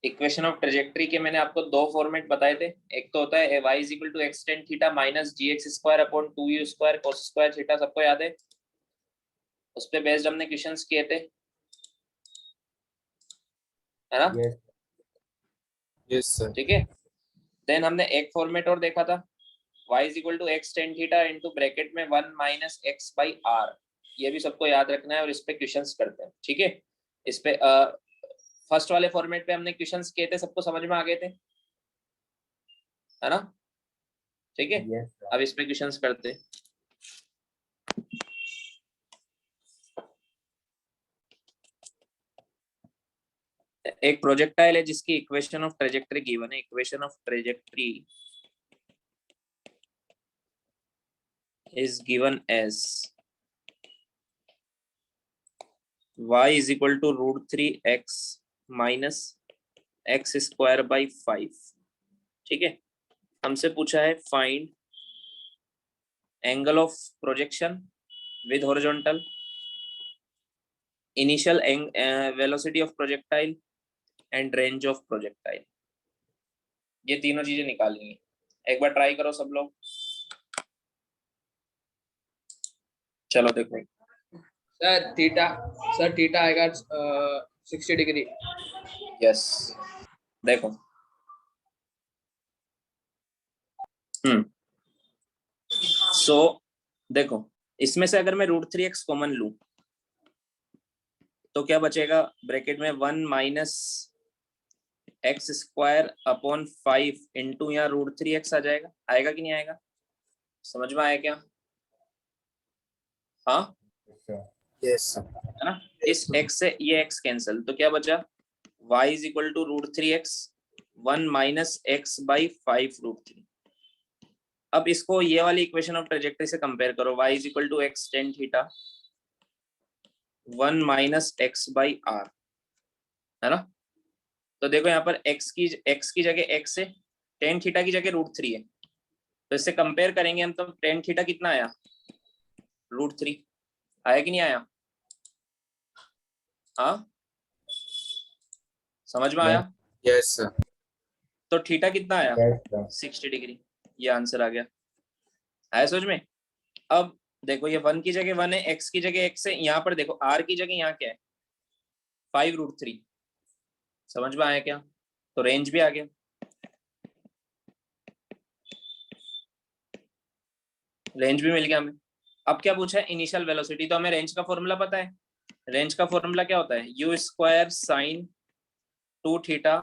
Equation of trajectory के मैंने आपको दो फॉर्मेट बताए थे। एक तो होता है y equal to x tan theta minus ji x square upon two u square cos square theta, सबको याद है? उस पे बेस्ड हमने क्वेश्चंस किए थे, है ना? Yes sir. ठीक है। देन हमने एक फॉर्मेट और देखा था, y equal to x tan theta into bracket में one minus x by R. ये भी सबको याद रखना है और इस पे क्वेश्चंस करते हैं, ठीक है? इस पे फर्स्ट वाले फॉर्मेट पे हमने क्वेश्चंस किए थे, सबको समझ में आ गए थे, है ना? ठीक है। अब इस पे क्वेश्चंस करते हैं। एक प्रोजेक्टाइल है जिसकी इक्वेशन ऑफ ट्रेजेक्टरी गिवन है। Equation of trajectory is given as y is equal to root 3x minus x square by 5। ठीक है। हमसे पूछा है find angle of projection with horizontal, initial velocity of projectile and range of projectile. ये तीनों चीजें निकालनी है। एक बार ट्राई करो सब लोग। चलो देखो सर थीटा आएगा 60 डिग्री। यस देखो सो देखो इसमें से अगर मैं रूट थ्री एक्स कॉमन लूं तो क्या बचेगा? ब्रैकेट में one minus x square upon 5 into यहाँ रूट थ्री एक्स आ जाएगा। आएगा कि नहीं आएगा? समझ में आया क्या? हाँ यस है ना? इस x से ये x कैंसिल, तो क्या बचा? y is equal to root three x one minus x by five root three. अब इसको ये वाली इक्वेशन ऑफ ट्रेजेक्टरी से कंपेयर करो। y is equal to x tan theta one minus x by R, है ना? तो देखो यहाँ पर x की जगह x है, टेन थीटा की जगह रूट थ्री है, तो इससे कंपेयर करेंगे हम। तो टेन थीटा कितना आया? Root three. आया कि नहीं आया? हाँ समझ में आया? Yes sir. तो थीटा कितना आया? 60 डिग्री। ये आंसर आ गया। आया समझ में? अब देखो ये वन की जगह वन है, एक्स की जगह एक्स है, यहाँ पर देखो आर की जगह यहाँ क्या है? Five root three. समझ में आया क्या? तो रेंज भी आ गया। रेंज भी मिल गया हमें। अब क्या पूछा है? Initial velocity. तो हमें रेंज का फॉर्मूला पता है। रेंज का फॉर्मूला क्या होता है? U square sine two theta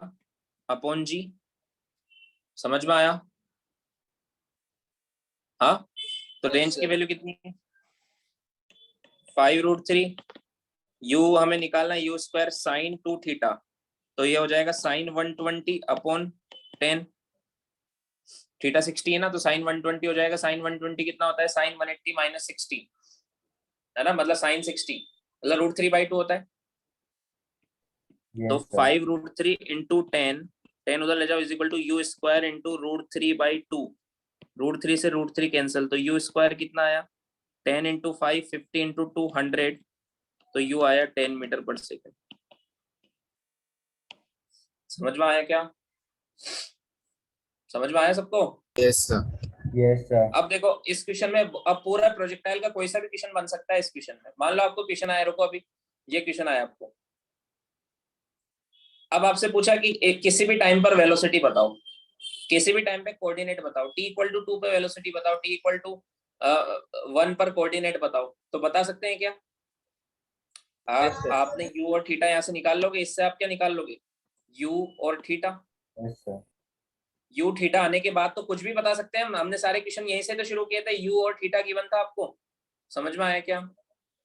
upon G. समझ में आया? हाँ तो रेंज की वैल्यू कितनी है? Five root three. यू हमें निकालना है, U square sine two theta, तो ये हो जाएगा साइन 120 अपॉन 10। थीटा 60 है ना, तो साइन 120 हो जाएगा। साइन 120 कितना होता है? साइन 180 माइनस 60, है ना? मतलब साइन 60 मतलब रूट थ्री बाई टू होता है। तो five root three into tan, tan उधर ले जाओ, is equal to u square into root three by two. Root three से रूट थ्री कैंसिल, तो यू स्क्वायर कितना आया? 10 इंटू फाइव 50 इंटू टू 100, तो यू आया 10 मीटर पर सेकेंड। समझ में आया क्या? समझ में आया सबको? Yes sir. अब देखो इस क्वेश्चन में, अब पूरा प्रोजेक्टाइल का कोई सा भी क्वेश्चन बन सकता है इस क्वेश्चन में। मान लो आपको क्वेश्चन आया, रुको अभी ये क्वेश्चन आया आपको। अब आपसे पूछा कि एक किसी भी टाइम पर वेलोसिटी बताओ, किसी भी टाइम पे कोऑर्डिनेट बताओ, t इक्वल टू टू पे वेलोसिटी बताओ, t इक्वल टू वन पर कोऑर्डिनेट बताओ, तो बता सकते हैं क्या? आपने u और थीटा यहाँ से निकाल लोगे, इससे आप क्या निकाल लोगे? u और थीटा। u थीटा आने के बाद तो कुछ भी बता सकते हैं हम। हमने सारे क्वेश्चन यहीं से तो शुरू किए थे, u और थीटा गिवन था आपको। समझ में आया क्या?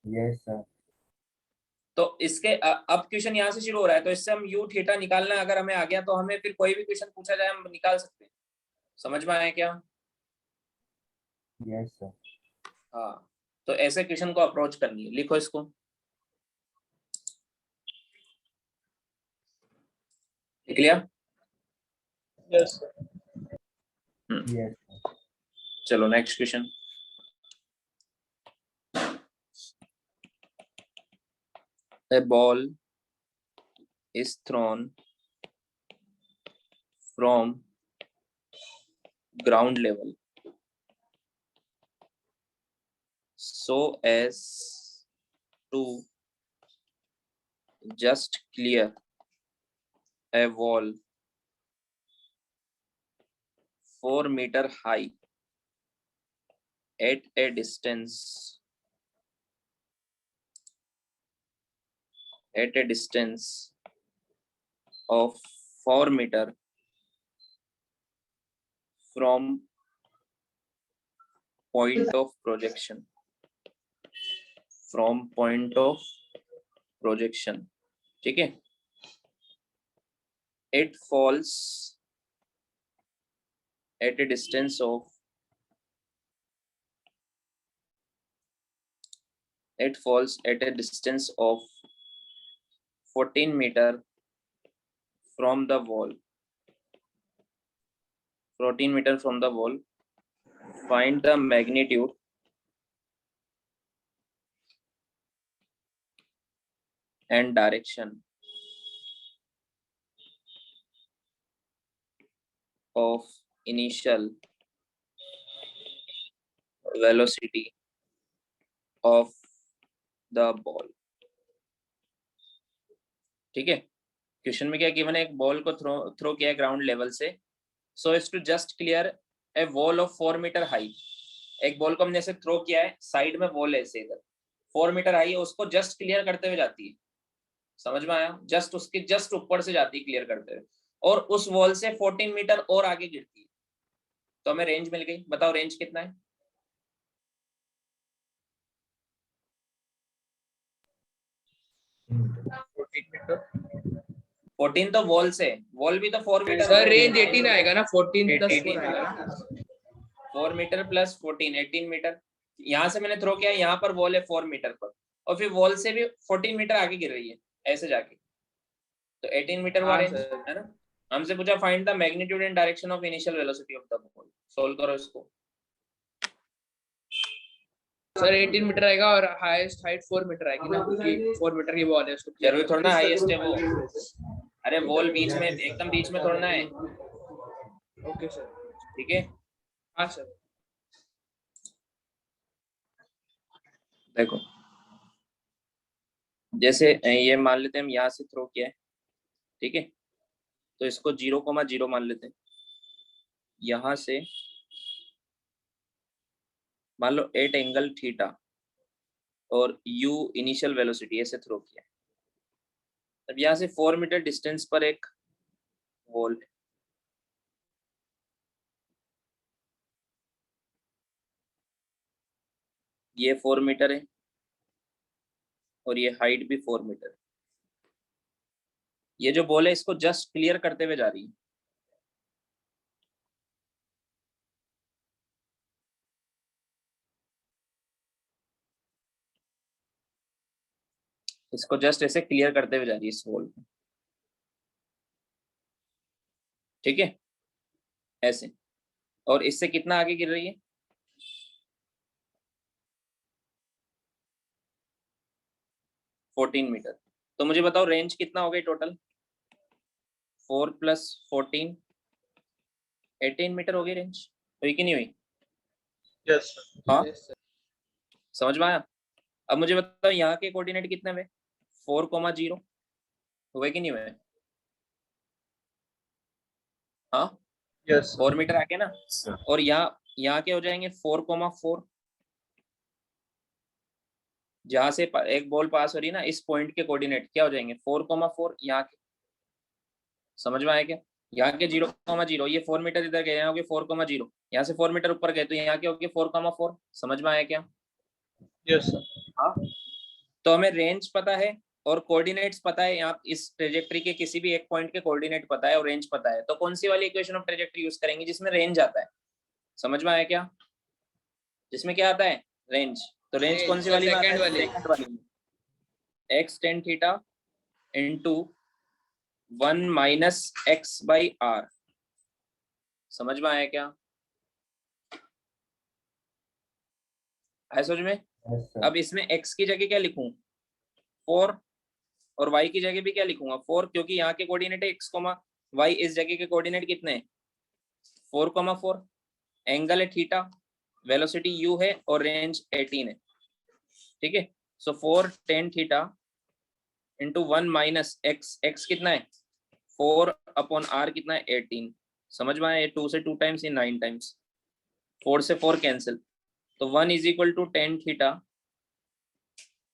Yes sir. तो इसके अब क्वेश्चन यहाँ से शुरू हो रहा है, तो इससे हम u थीटा निकालना अगर हमें आ गया तो हमें फिर कोई भी क्वेश्चन पूछा जाए हम निकाल सकते हैं। समझ में आया क्या? Yes sir. हाँ तो ऐसे क्वेश्चन को अप्रोच करनी है। लिखो इसको। लिख लिया? यस यस चलो next question. A ball is thrown from ground level so as to just clear a wall 4 meter high at a distance of 4 meter from point of projection ठीक है. It falls at a distance of 14 meter from the wall. Find the magnitude and direction of initial velocity of the ball. ठीक है. Question में क्या given है, एक ball को throw किया है ग्राउंड लेवल से, so as to just clear a wall of 4 metre high. एक बॉल को हमने ऐसे थ्रो किया है, साइड में वॉल है ऐसे इधर 4 मीटर हाई है, उसको जस्ट क्लियर करते हुए जाती है. समझ में आया? जस्ट उसके जस्ट ऊपर से जाती है क्लियर करते हुए, और उस वॉल से 14 मीटर और आगे गिरती है. तो हमें रेंज मिल गई. बताओ रेंज कितना है? 14 मीटर. 14 तो वॉल से, वॉल भी तो 4 मीटर. सर रेंज 18 आएगा ना, 14 प्लस 4 18 आएगा. 4 मीटर प्लस 14 18 मीटर. यहाँ से मैंने थ्रो किया, यहाँ पर वॉल है 4 मीटर पर, और फिर वॉल से भी 14 मीटर आगे गिर रही है ऐसे जाके, तो 18 मीटर हुआ रेंज है ना. हमसे पूछा find the magnitude and direction of initial velocity of the ball. Solve करो इसको. सर 18 मीटर आएगा और हाईएस्ट हाइट 4 मीटर आएगी ना, क्योंकि 4 मीटर की बॉल है उसको. जरूरी थोड़ा ना हाईएस्ट है वो. अरे वॉल बीच में, एकदम बीच में थोड़ा ना है. Okay sir. ठीक है. हाँ सर. देखो जैसे ये मान लेते हैं हम यहाँ से थ्रो किया है, ठीक है, तो इसको 0,0 मान लेते हैं. यहाँ से मान लो 8 एंगल थीटा और u इनिशियल वेलोसिटी ऐसे थ्रो किया. अब यहाँ से 4 मीटर डिस्टेंस पर एक वॉल है. ये 4 मीटर है और ये हाइट भी 4 मीटर. ये जो बॉल है इसको जस्ट क्लियर करते हुए जा रही है. इसको जस्ट ऐसे क्लियर करते हुए जा रही है इस वॉल को. ठीक है ऐसे. और इससे कितना आगे गिर रही है? 14 मीटर. तो मुझे बताओ रेंज कितना हो गई टोटल? 4 + 14 18 मीटर हो गई रेंज. हुई कि नहीं हुई? Yes sir. हाँ समझ में आया? अब मुझे बताओ यहाँ के कोऑर्डिनेट कितने हुए? 4,0 हुए कि नहीं हुए? हाँ यस 4 मीटर आगे ना. sir. और यहाँ के हो जाएंगे 4,4. जहां से एक बॉल पास हो रही है ना, इस पॉइंट के कोऑर्डिनेट क्या हो जाएंगे? 4,4 यहाँ के. समझ में आया क्या? यहाँ के 0,0, ये 4 मीटर इधर गए, यहाँ हो गए 4,0. यहाँ से 4 मीटर ऊपर गए तो यहाँ के हो गए 4,4. समझ में आया क्या? Yes sir. हाँ. तो हमें रेंज पता है और कोऑर्डिनेट्स पता है. यहाँ इस ट्रेजेक्ट्री के किसी भी एक पॉइंट के कोऑर्डिनेट पता है और रेंज पता है, तो कौन सी वाली इक्वेशन ऑफ ट्रेजेक्ट्री यूज करेंगे जिसमें रेंज आता है? समझ में आया क्या? जिसमें क्या आता है? रेंज. तो रेंज कौन सी वाली? सेकंड वाली. x tan theta into 1 - x/r. समझ में आया क्या? है समझ में? Yes, sir. अब इसमें x की जगह क्या लिखूं? 4, और y की जगह भी क्या लिखूंगा? 4, क्योंकि यहाँ के कोऑर्डिनेट है x, y इस जगह के कोऑर्डिनेट कितने हैं 4,4, एंगल है थीटा, वेलोसिटी u है और रेंज 18 है, ठीक है। सो 4 tan theta into 1 minus x, x कितना है 4 अपॉन r कितना है 18, समझ में आया, 2 से 2 टाइम्स ये 9 टाइम्स, 4 से 4 कैंसिल, तो 1 is equal to tan theta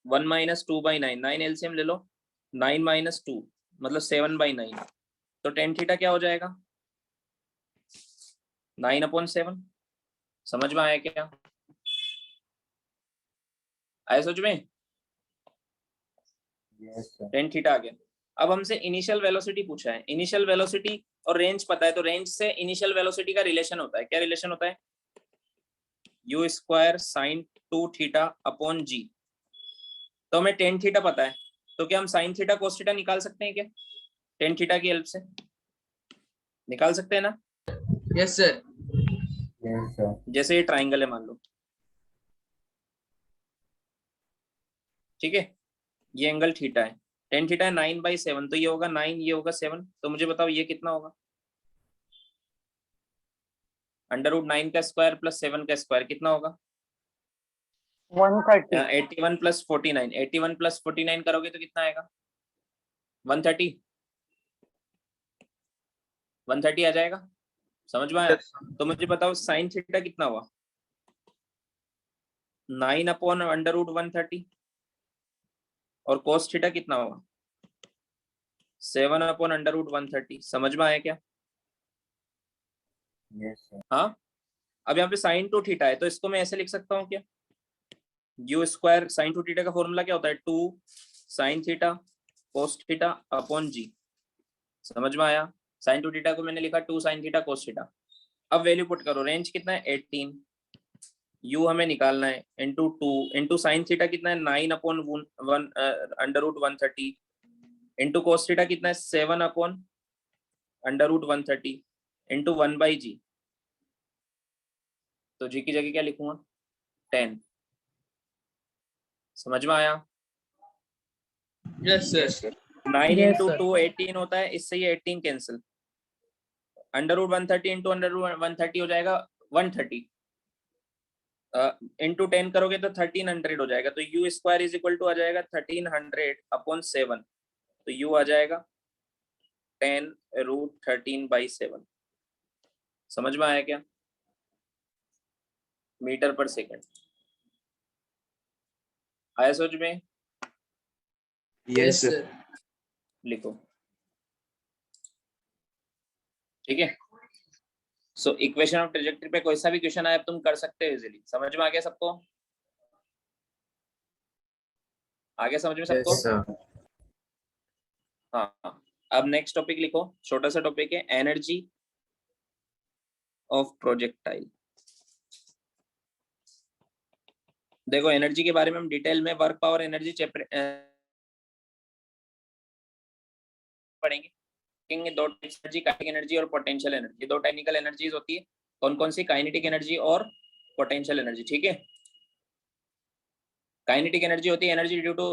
1 minus 2/9, 9 LCM ले लो, 9 माइनस 2 मतलब 7/9, तो tan थीटा क्या हो जाएगा 9/7, समझ में आया क्या, आया समझ में, Yes, sir. tan थीटा आ गया। अब हमसे इनिशियल वेलोसिटी पूछा है, इनिशियल वेलोसिटी और रेंज पता है, तो रेंज से इनिशियल वेलोसिटी का रिलेशन होता है, क्या रिलेशन होता है u square sine 2 theta upon g, तो हमें tan थीटा पता है, तो क्या हम साइन थीटा कोस थीटा निकाल सकते हैं क्या tan थीटा की हेल्प से, निकाल सकते हैं ना, यस सर। Yes, sir. जैसे ये ट्राइंगल है मान लो, ठीक है, ये एंगल थीटा है, tan थीटा है 9/7, तो ये होगा 9, ये होगा 7, तो मुझे बताओ ये कितना होगा, √9 का स्क्वायर प्लस 7 का स्क्वायर कितना होगा 130. 81 प्लस 49, 81 प्लस 49 करोगे तो कितना आएगा 130, 130 आ जाएगा, समझ में आया। तो मुझे बताओ साइन थीटा कितना हुआ 9 अपॉन √130, और कोस थीटा कितना हुआ 7 अपॉन √130, समझ में आया क्या, Yes, sir. हाँ। अब यहाँ पे साइन 2 थीटा है, तो इसको मैं ऐसे लिख सकता हूँ क्या, u स्क्वायर साइन 2 थीटा का फॉर्मूला क्या होता है 2 sine theta cos theta upon g, समझ में आया, साइन 2 थीटा को मैंने लिखा 2 साइन थीटा कोस थीटा। अब वैल्यू पुट करो, रेंज कितना है 18, u हमें निकालना है इंटू 2 इंटू साइन थीटा कितना है 9 अपॉन 1/130 इंटू कोस थीटा कितना है 7 अपॉन √130 इंटू 1/g, तो g की जगह क्या लिखूंगा 10, समझ में आया, yes sir. 9 Yes, into sir. 2 18 होता है, इससे ये 18 कैंसिल, √130 इंटू √130 हो जाएगा 130, इंटू 10 करोगे तो 1300 हो जाएगा, तो u square is equal to आ जाएगा 1300 अपॉन 7, तो u आ जाएगा 10√13/7, समझ में आया क्या, मीटर पर सेकंड, आया सोच में, Yes, sir. लिखो, ठीक है। सो इक्वेशन ऑफ ट्रेजेक्टरी पे कोई सा भी क्वेश्चन आए तुम कर सकते हो इजीली, समझ में आ गया सबको, आगे समझ में सबको, Yes, sir. हाँ। अब नेक्स्ट टॉपिक लिखो, छोटा सा टॉपिक है एनर्जी ऑफ प्रोजेक्टाइल। देखो एनर्जी के बारे में हम डिटेल में वर्क पावर एनर्जी पढ़ेंगे, दो एनर्जी, काइनेटिक एनर्जी और पोटेंशियल एनर्जी, दो टेक्निकल एनर्जीज होती है, कौन कौन सी, काइनेटिक एनर्जी और पोटेंशियल एनर्जी, ठीक है। काइनेटिक एनर्जी होती है एनर्जी ड्यू टू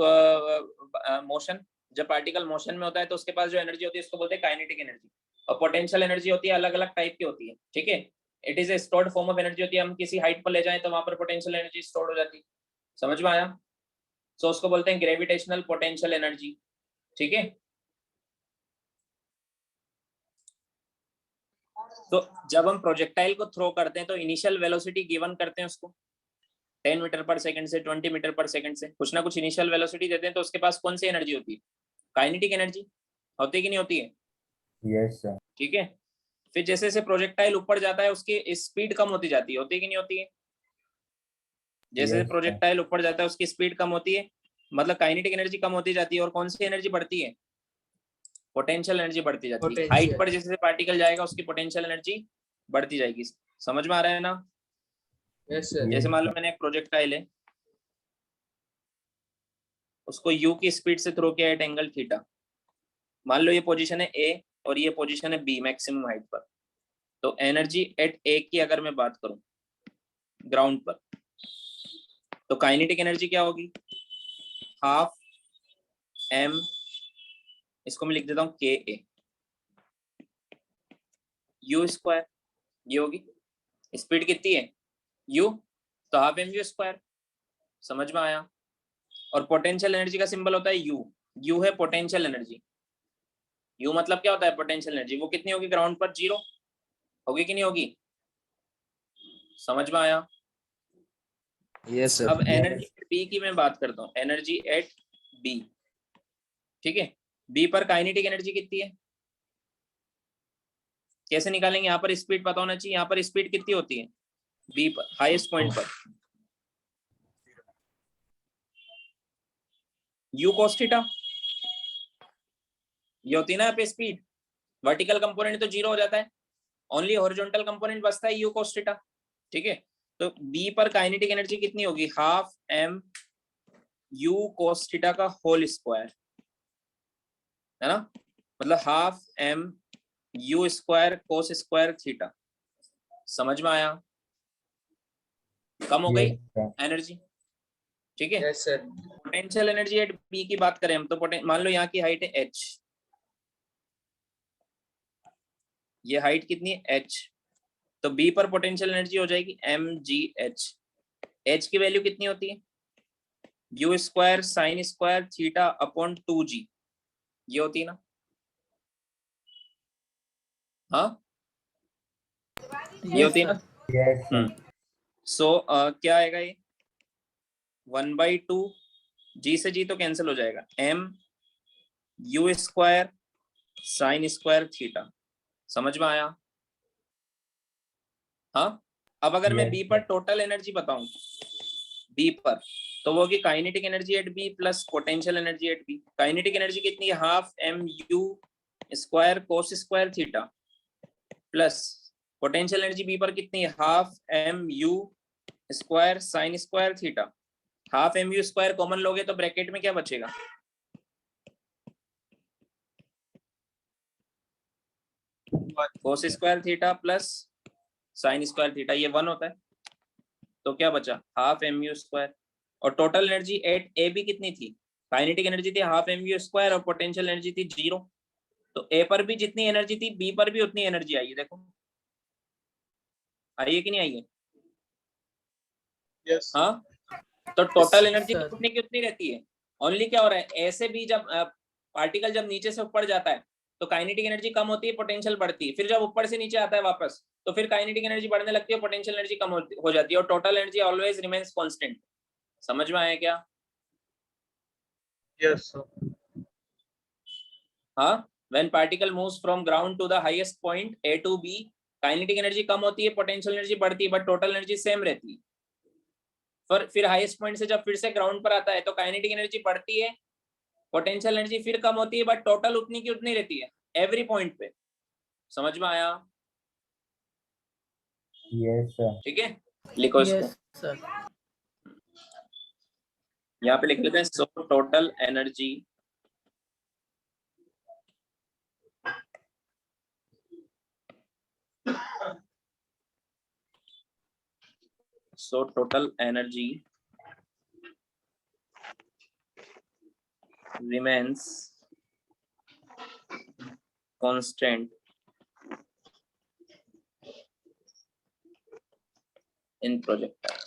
मोशन, जब पार्टिकल मोशन में होता है तो उसके पास जो एनर्जी होती है उसको बोलते हैं काइनेटिक एनर्जी, और पोटेंशियल एनर्जी होती है अलग अलग टाइप की होती है, ठीक है। It is a stored form of energy होती है, हम किसी हाइट पर ले जाएं तो वहां पर पोटेंशियल एनर्जी स्टोर्ड हो जाती है, समझ में आया, सो उसको बोलते हैं ग्रेविटेशनल पोटेंशियल एनर्जी, ठीक है। तो जब हम प्रोजेक्टाइल को थ्रो करते हैं तो इनिशियल वेलोसिटी गिवन करते हैं उसको 10 मीटर पर सेकंड से 20 मीटर पर सेकंड से, कुछ ना कुछ इनिशियल वेलोसिटी देते हैं, तो उसके पास कौन सी एनर्जी होती है, काइनेटिक एनर्जी होती है कि नहीं होती है, Yes, sir. ठीक है। फिर जैसे जैसे प्रोजेक्टाइल ऊपर जाता है उसकी स्पीड कम होती जाती है, होती है कि नहीं होती है, जैसे Yes, sir. प्रोजेक्टाइल ऊपर जाता है उसकी स्पीड कम होती है, मतलब काइनेटिक एनर्जी कम होती जाती है, और कौन सी एनर्जी बढ़ती है, पोटेंशियल एनर्जी बढ़ती जाती है, Potential. हाइट पर जैसे पार्टिकल जाएगा उसकी पोटेंशियल एनर्जी बढ़ती जाएगी, समझ में आ रहा है ना। Yes sir. जैसे मान लो मैंने एक प्रोजेक्टाइल है, उसको u की स्पीड से थ्रो किया एट एंगल थीटा, मान लो ये पोजीशन है a और ये पोजीशन है b मैक्सिमम हाइट पर, तो एनर्जी एट a की अगर मैं बात करूं ग्राउंड पर, तो काइनेटिक एनर्जी क्या होगी, हाफ m, इसको मैं लिख देता हूं ka, यू स्क्वायर, ये होगी स्पीड कितनी है यू, तो हाफ एम यू स्क्वायर। समझ में आया। और पोटेंशियल एनर्जी का सिंबल होता है यू, यू है पोटेंशियल एनर्जी। यू मतलब क्या होता है पोटेंशियल एनर्जी, वो कितनी होगी ग्राउंड पर, 0 होगी कि नहीं होगी। समझ में आया। Yes, sir. अब एनर्जी बी की मैं बात करता हूँ, एनर्जी एट बी। ठीक है, बी पर काइनेटिक एनर्जी कितनी है, कैसे निकालेंगे। यहाँ पर स्पीड पता होना चाहिए, यहाँ पर स्पीड कितनी होती है बी पर, हाईएस्ट पॉइंट पर, यू cos थीटा, ये होती है ना यहाँ पे स्पीड। वर्टिकल कंपोनेंट तो 0 हो जाता है, ओनली हॉरिजॉन्टल कंपोनेंट बचता है यू cos थीटा। ठीक है, तो बी पर काइनेटिक एनर्जी कितनी होगी, half m u cos theta का होल स्क्वायर, है ना, मतलब half m u square cos square theta. समझ में आया। कम हो गई Yes, sir. एनर्जी। ठीक है, yes sir. Potential energy at B की बात करें हम तो मान लो यहाँ की हाइट है h, ये हाइट कितनी है h, तो बी पर पोटेंशियल एनर्जी हो जाएगी mgh। h की वैल्यू कितनी होती है, U square sine square theta upon 2g, ये होती है ना। हाँ ये होती है ना। Yes, sir. सो क्या आएगा ये 1/2, जी से जी तो कैंसिल हो जाएगा, m u square sine square theta. समझ में आया। हाँ, अब अगर मैं Yes, बी पर टोटल एनर्जी बताऊं, बी पर, तो वो होगी kinetic energy at B plus potential energy at B. Kinetic energy कितनी है, half m u square cos square theta, plus potential energy B पर कितनी है, half m u square sine square theta. Half m u square common लोगे तो bracket में क्या बचेगा, cos square theta plus sine square theta, ये 1 होता है, तो क्या बचा हाफ एम यू स्क्वायर। और total energy at a B कितनी थी, काइनेटिक एनर्जी थी हाफ एम यू स्क्वायर और पोटेंशियल एनर्जी थी 0। तो ए पर भी जितनी एनर्जी थी बी पर भी उतनी एनर्जी आई है, देखो आई है कि नहीं आई है। यस हाँ, तो टोटल एनर्जी sir. तो उतनी की उतनी रहती है। ओनली क्या हो रहा है, ऐसे भी जब पार्टिकल जब नीचे से ऊपर जाता है तो काइनेटिक एनर्जी कम होती है, पोटेंशियल बढ़ती है, फिर जब ऊपर से नीचे आता है वापस तो फिर काइनेटिक एनर्जी बढ़ने लगती है, पोटेंशियल एनर्जी कम हो जाती है, और total energy always remains constant. समझ में आया क्या। Yes sir. हाँ, when particle moves from ground to the highest point A to B, kinetic energy कम होती है, पोटेंशियल एनर्जी बढ़ती है, बट टोटल एनर्जी सेम रहती है। फिर हाईएस्ट पॉइंट से जब फिर से ग्राउंड पर आता है तो काइनेटिक एनर्जी बढ़ती है, पोटेंशियल एनर्जी फिर कम होती है, बट टोटल उतनी की उतनी रहती है एवरी पॉइंट पे। समझ में आया। Yes, sir. ठीक है, लिखो इसको। यहाँ पे लिख लेते हैं, so total energy remains constant in projectile।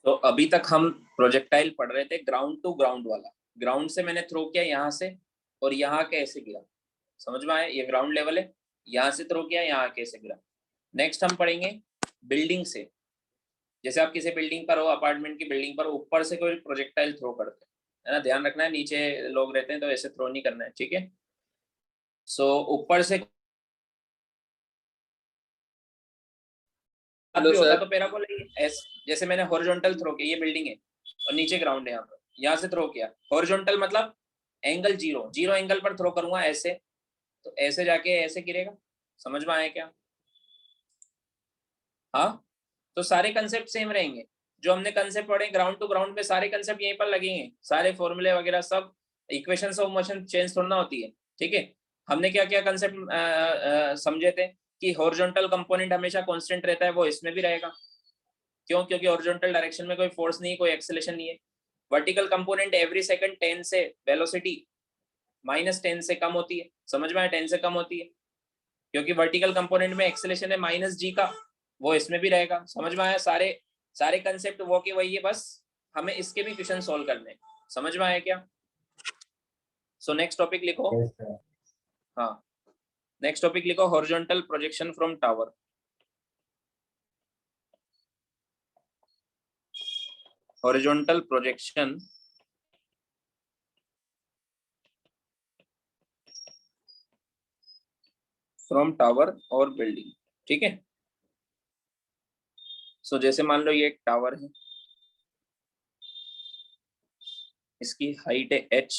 तो अभी तक हम प्रोजेक्टाइल पढ़ रहे थे ग्राउंड टू ग्राउंड वाला। ग्राउंड से मैंने थ्रो किया यहाँ से, और यहाँ कैसे गिरा, समझ में आया। ये ग्राउंड लेवल है, यहाँ से थ्रो किया, यहाँ कैसे गिरा। नेक्स्ट हम पढ़ेंगे बिल्डिंग से। जैसे आप किसी बिल्डिंग पर हो, अपार्टमेंट की बिल्डिंग पर, ऊपर से कोई प्रोजेक्टाइल थ्रो करते हैं, है ना, ध्यान रखना है, नीचे लोग रहते हैं तो ऐसे थ्रो नहीं करना है, ठीक है। सो ऊपर से भी होता तो पैराबोला जैसे मैंने हॉरिजॉन्टल थ्रो किया, ये बिल्डिंग है और नीचे ग्राउंड है, यहाँ पर यहाँ से थ्रो किया, हॉरिजॉन्टल मतलब एंगल जीरो एंगल पर थ्रो करूंगा ऐसे, तो ऐसे जाके ऐसे गिरेगा। समझ में आया क्या। हाँ, तो सारे कंसेप्ट सेम रहेंगे जो हमने कंसेप्ट पढ़े ग्राउंड टू ग्राउंड पे, सारे कंसेप्ट यहीं पर लगेंगे, सारे फॉर्मूले वगैरह सब। इक्वेशंस ऑफ मोशन चेंज थोड़ा ना होती है, ठीक है। हमने क्या क्या कंसेप्ट समझे थे कि हॉरिजॉन्टल कंपोनेंट हमेशा कांस्टेंट रहता है, वो इसमें भी रहेगा। क्यों, क्योंकि हॉरिजॉन्टल डायरेक्शन में कोई फोर्स नहीं, कोई एक्सेलरेशन नहीं है। वर्टिकल कंपोनेंट एवरी सेकंड 10 से वेलोसिटी -10 से कम होती है, समझ में आया, 10 से कम होती है, क्योंकि वर्टिकल कंपोनेंट में एक्सेलेरेशन है -g का, वो इसमें भी रहेगा। समझ में आया, सारे कंसेप्ट वो के वही है, बस हमें इसके भी क्वेश्चन सॉल्व करने हैं। समझ में आया क्या? सो नेक्स्ट टॉपिक लिखो। Yes, sir. हाँ, नेक्स्ट टॉपिक लिखो, horizontal projection from tower. Horizontal projection from tower और बिल्डिंग। ठीक है, सो जैसे मान लो ये एक टावर है, इसकी हाइट है h,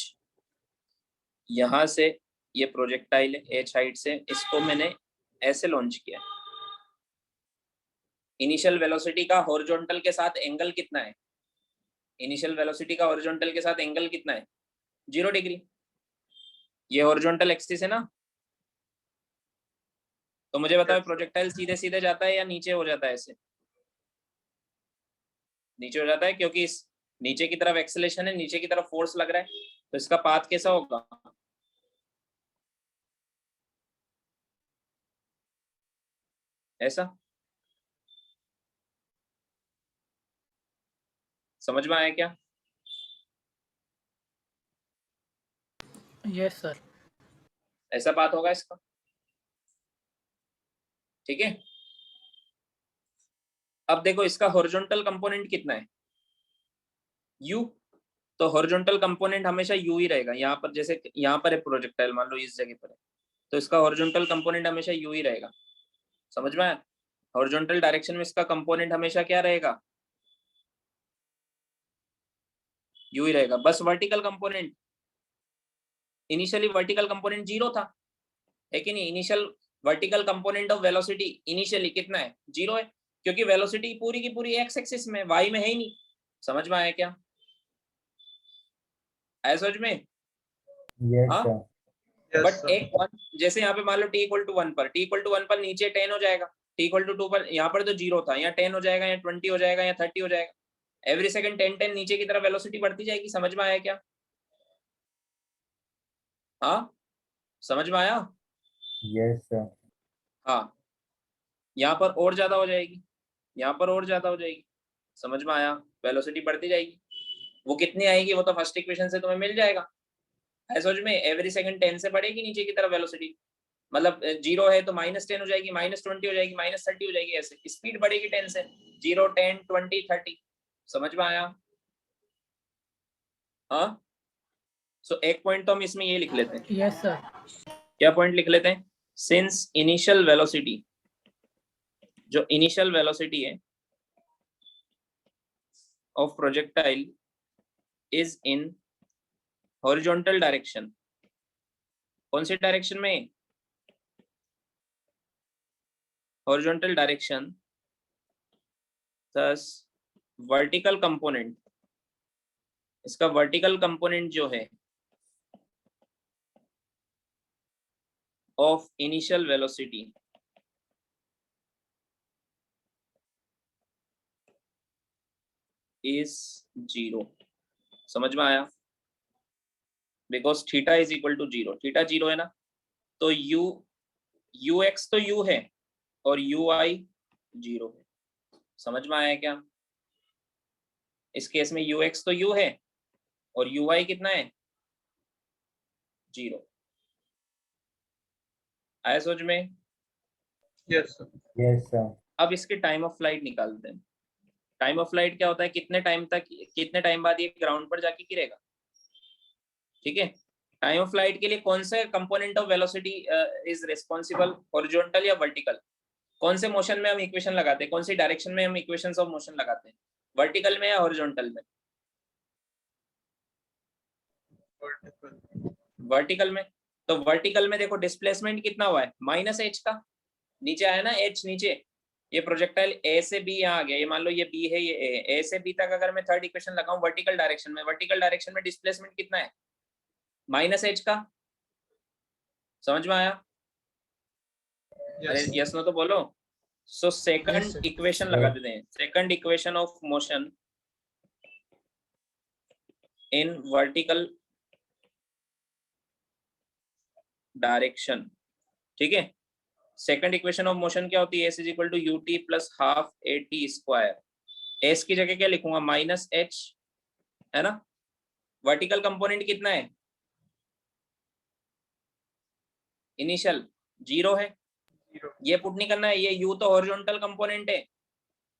यहां से ये प्रोजेक्टाइल है h हाइट से, इसको मैंने ऐसे लॉन्च किया। इनिशियल वेलोसिटी का हॉरिजॉन्टल के साथ एंगल कितना है? इनिशियल वेलोसिटी का हॉरिजॉन्टल के साथ एंगल कितना है? 0 डिग्री। ये हॉरिजॉन्टल एक्सिस है ना, तो मुझे बताओ प्रोजेक्टाइल सीधे सीधे जाता है या नीचे हो जाता है? ऐसे नीचे हो जाता है, क्योंकि इस नीचे की तरफ एक्सेलेरेशन है, नीचे की तरफ फोर्स लग रहा है, तो इसका पाथ कैसा होगा? ऐसा। समझ में आया क्या? Yes sir. ऐसा पाथ होगा इसका। ठीक है, अब देखो इसका हॉरिजॉन्टल कंपोनेंट कितना है? u। तो हॉरिजॉन्टल कंपोनेंट हमेशा u ही रहेगा। यहाँ पर जैसे यहाँ पर है प्रोजेक्टाइल, मान लो इस जगह पर है, तो इसका हॉरिजॉन्टल कंपोनेंट हमेशा u ही रहेगा। समझ में आया? हॉरिजॉन्टल डायरेक्शन में इसका कंपोनेंट हमेशा क्या रहेगा? u ही रहेगा। बस vertical component, initially vertical component 0 था, है कि नहीं? Initial vertical component of velocity initially कितना है? 0 है, क्योंकि वेलोसिटी पूरी की पूरी एक्स एक्सिस में, वाई में है ही नहीं। समझ में आया क्या? आया समझ में? Yes, हाँ, sir. बट एक वन, जैसे यहाँ पे मान लो t=1 पर, t=1 पर नीचे 10 हो जाएगा, t=2 पर, यहाँ पर तो 0 था, यहाँ 10 हो जाएगा, यहाँ 20 हो जाएगा, यहाँ 30 हो जाएगा। एवरी सेकंड 10 नीचे की तरफ वेलोसिटी बढ़ती जाएगी। समझ में आया क्या? हाँ, समझ में आया? Yes, sir. हाँ, यहाँ पर और ज्यादा हो जाएगी, यहाँ पर और ज्यादा हो जाएगी। समझ में आया? वेलोसिटी बढ़ती जाएगी। वो कितनी आएगी वो तो फर्स्ट इक्वेशन से तुम्हें मिल जाएगा। है समझ में? एवरी सेकंड 10 से बढ़ेगी नीचे की तरफ वेलोसिटी, मतलब 0 है तो -10 हो जाएगी, -20 हो जाएगी, -30 हो जाएगी, ऐसे स्पीड बढ़ेगी 10 से, 0 10 20 30। समझ में आया? हाँ, सो एक पॉइंट तो हम इसमें ये लिख लेते हैं। Yes sir. क्या पॉइंट लिख लेते हैं? सिंस इनिशियल वेलोसिटी, जो इनिशियल वेलोसिटी है of projectile is in horizontal direction. कौन सी डायरेक्शन में? Horizontal direction. thus vertical component, इसका वर्टिकल कंपोनेंट जो है ऑफ इनिशियल वेलोसिटी इज 0। समझ में आया? Because theta is equal to 0, theta 0 है ना, तो ux तो u है और ui 0 है। समझ में आया क्या? इस केस में ux तो u है और ui कितना है? 0। आया समझ में? Yes sir. Yes, sir. अब इसके टाइम ऑफ फ्लाइट निकालते हैं। टाइम ऑफ फ्लाइट क्या होता है? कितने टाइम तक, कितने टाइम बाद ये ग्राउंड पर जाके गिरेगा। ठीक है, टाइम ऑफ फ्लाइट के लिए कौन से component of velocity is responsible, horizontal या वर्टिकल? कौन से मोशन में हम इक्वेशन लगाते हैं, कौन सी डायरेक्शन में हम इक्वेशंस ऑफ मोशन लगाते हैं, वर्टिकल में या हॉरिजॉन्टल में? वर्टिकल में। तो वर्टिकल में देखो डिस्प्लेसमेंट कितना हुआ है? -h का, नीचे आया ना h नीचे, ये प्रोजेक्टाइल a से b यहाँ आ गया, ये मान लो ये b है, ये a से b तक अगर मैं थर्ड इक्वेशन लगाऊं वर्टिकल डायरेक्शन में, वर्टिकल डायरेक्शन में डिस्प्लेसमेंट कितना है? -h का। समझ में आया? अरे यस नो तो बोलो। सो सेकंड इक्वेशन लगा देते हैं, second equation of motion in vertical direction. ठीक है, सेकंड इक्वेशन ऑफ मोशन क्या होती है? S is equal to u t plus half a t square. S की जगह क्या लिखूंगा? माइनस एच, है ना। वर्टिकल कंपोनेंट कितना है? इनिशियल 0 है, ये पुट नहीं करना है। ये u तो हॉरिजॉन्टल कंपोनेंट है,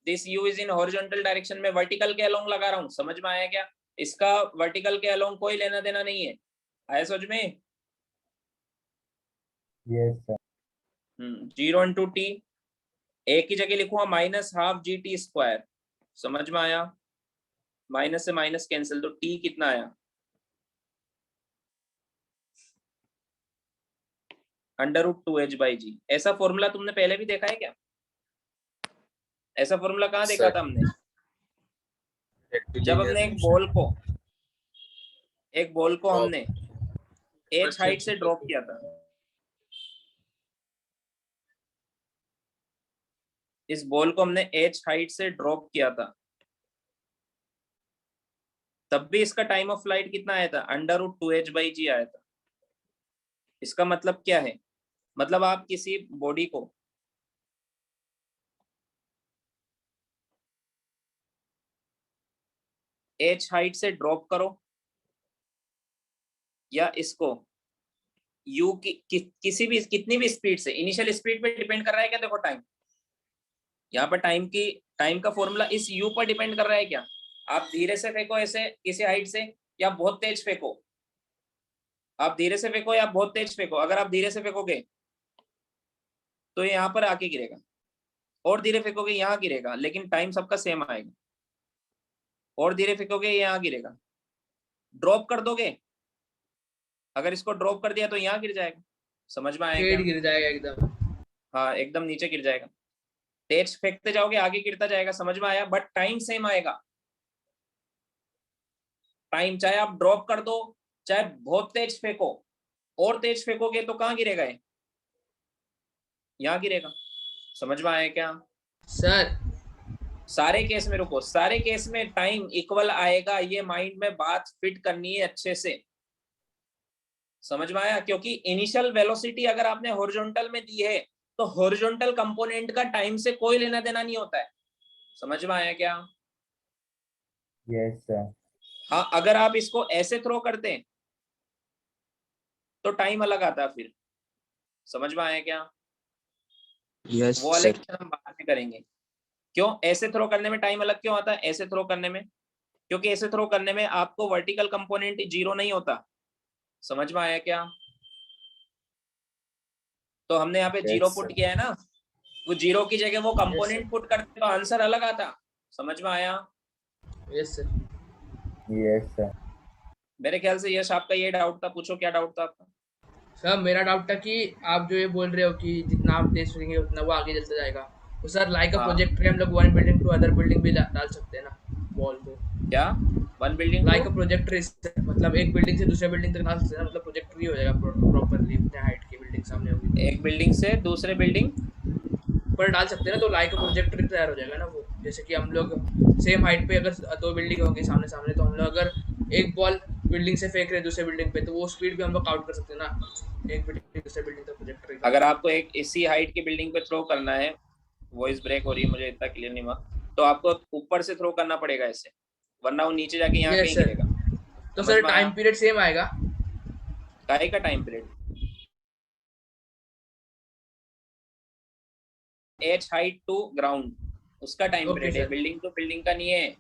this u is in horizontal direction में वर्टिकल के अलोंग लगा रहा हूँ। समझ में आया क्या? इसका वर्टिकल के अलोंग कोई लेना देना नहीं है। आया समझ में? Yes, sir. 0 इंटू टी, ए की जगह लिखूंगा minus half G T square. समझ में आया? माइनस से माइनस कैंसिल, तो टी कितना आया? √2h/g। ऐसा फॉर्मूला तुमने पहले भी देखा है क्या? ऐसा फॉर्मूला कहाँ देखा था हमने? जब हमने एक बॉल को हमने h हाइट से ड्रॉप किया था। इस बॉल को हमने h हाइट से ड्रॉप किया था, तब भी इसका टाइम ऑफ फ्लाइट कितना आया था? √2h/g आया था। इसका मतलब क्या है? मतलब आप किसी बॉडी को h हाइट से ड्रॉप करो या इसको u किसी भी कितनी भी स्पीड से, इनिशियल स्पीड पे डिपेंड कर रहा है क्या? देखो टाइम, यहाँ पर टाइम का फॉर्मूला इस u पर डिपेंड कर रहा है क्या? आप धीरे से फेंको ऐसे किसी हाइट से, या बहुत तेज फेंको। आप धीरे से फेंको या बहुत तेज फेंको, अगर आप धीरे से फेंकोगे तो ये यहाँ पर आके गिरेगा, और धीरे फेंकोगे यहाँ गिरेगा, लेकिन टाइम सबका सेम आएगा। और धीरे फेंकोगे यहाँ गिरेगा। ड्रॉप कर दोगे, अगर इसको ड्रॉप कर दिया तो यहाँ गिर जाएगा। समझ में आएगा? गिर जाएगा एकदम। हाँ, एकदम नीचे गिर जाएगा। तेज फेंकते जाओगे आगे गिरता जाएगा। समझ में आया? बट टाइम सेम आएगा। टाइम चाहे आप ड्रॉप कर दो, चाहे बहुत तेज फेंको, और तेज फेंकोगे तो कहाँ गिरेगा? यहाँ गिरेगा। समझ में आया क्या सर? सारे केस में रुको, सारे केस में टाइम इक्वल आएगा। ये माइंड में बात फिट करनी है अच्छे से। समझ में आया? क्योंकि इनिशियल वेलोसिटी अगर आपने हॉरिजॉन्टल में दी है तो हॉरिजॉन्टल कंपोनेंट का टाइम से कोई लेना देना नहीं होता है। समझ में आया क्या? Yes, sir. हाँ, अगर आप इसको ऐसे थ्रो करते हैं तो टाइम अलग आता है फिर। समझ में आया क्या? Yes, वो वाले sir. क्वेश्चन हम बाद में करेंगे। क्यों ऐसे थ्रो करने में टाइम अलग क्यों आता है? ऐसे थ्रो करने में, क्योंकि ऐसे थ्रो करने में आपको वर्टिकल कंपोनेंट 0 नहीं होता। समझ में आया क्या? तो हमने यहाँ पे Yes, 0 sir. पुट किया है ना, वो 0 की जगह वो कंपोनेंट पुट करते तो आंसर अलग आता। समझ में आया? Yes sir. Yes, sir. मेरे ख्याल से यश आपका ये डाउट था, पूछो क्या डाउट था आपका? सर मेरा डाउट था कि आप जो ये बोल रहे हो कि जितना आप तेज फेंकेंगे उतना वो आगे चलता जाएगा, तो सर लाइक अ हाँ। प्रोजेक्टर हम लोग one building to other building भी डाल सकते हैं ना बॉल को? क्या one building like a projector, मतलब एक बिल्डिंग से दूसरे बिल्डिंग तक डाल सकते हैं ना, मतलब प्रोजेक्टर ही हो जाएगा प्रॉपर्ली, उतने हाइट की बिल्डिंग सामने होगी एक बिल्डिंग से दूसरे बिल्डिंग पर डाल सकते हैं ना, तो लाइक अ प्रोजेक्टर तैयार हो जाएगा ना वो। जैसे कि हम लोग सेम हाइट पे अगर दो बिल्डिंग होंगी सामने सामने, तो हम लोग अगर एक बॉल बिल्डिंग से फेंक रहे हैं दूसरे बिल्डिंग पे, तो वो स्पीड भी हम लोग काउंट कर सकते हैं ना, एक बिल्डिंग दूसरे बिल्डिंग तक प्रोजेक्टर। अगर आपको एक इसी हाइट की बिल्डिंग पे थ्रो करना है, वॉइस ब्रेक हो रही है मुझे इतना क्लियर नहीं हुआ, तो आपको ऊपर से थ्रो करना पड़ेगा ऐसे, वरना वो नीचे जाके यहाँ कहीं गिरेगा। तो समझ सर में आया? टाइम पीरियड सेम आएगा? काहे का time period? H height to ground उसका टाइम Okay, पीरियड है, sir. बिल्डिंग टू बिल्डिंग का नहीं है।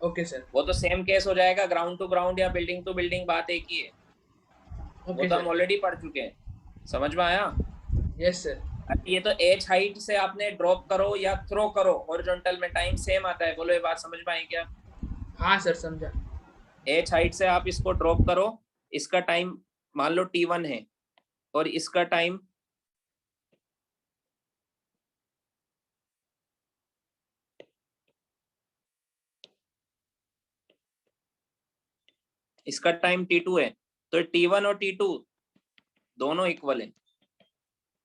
Okay sir. वो तो सेम केस हो जाएगा, ग्राउंड टू ग्राउंड या बिल्डिंग टू बिल्डिंग, बात एक ही है। वो ओके तो हम सर। ऑलरेडी पढ़ चुके हैं। समझ में आया? Yes sir. अभी ये तो एच हाइट से आपने ड्रॉप करो या थ्रो करो, हॉरिजॉन्टल में टाइम सेम आता है। बोलो ये बात समझ में आई क्या? हाँ सर समझा। एच हाइट से आप इसको ड्रॉप करो, इसका टाइम मान लो t1 है और इसका टाइम t2 है, तो t1 और t2 दोनों इक्वल है।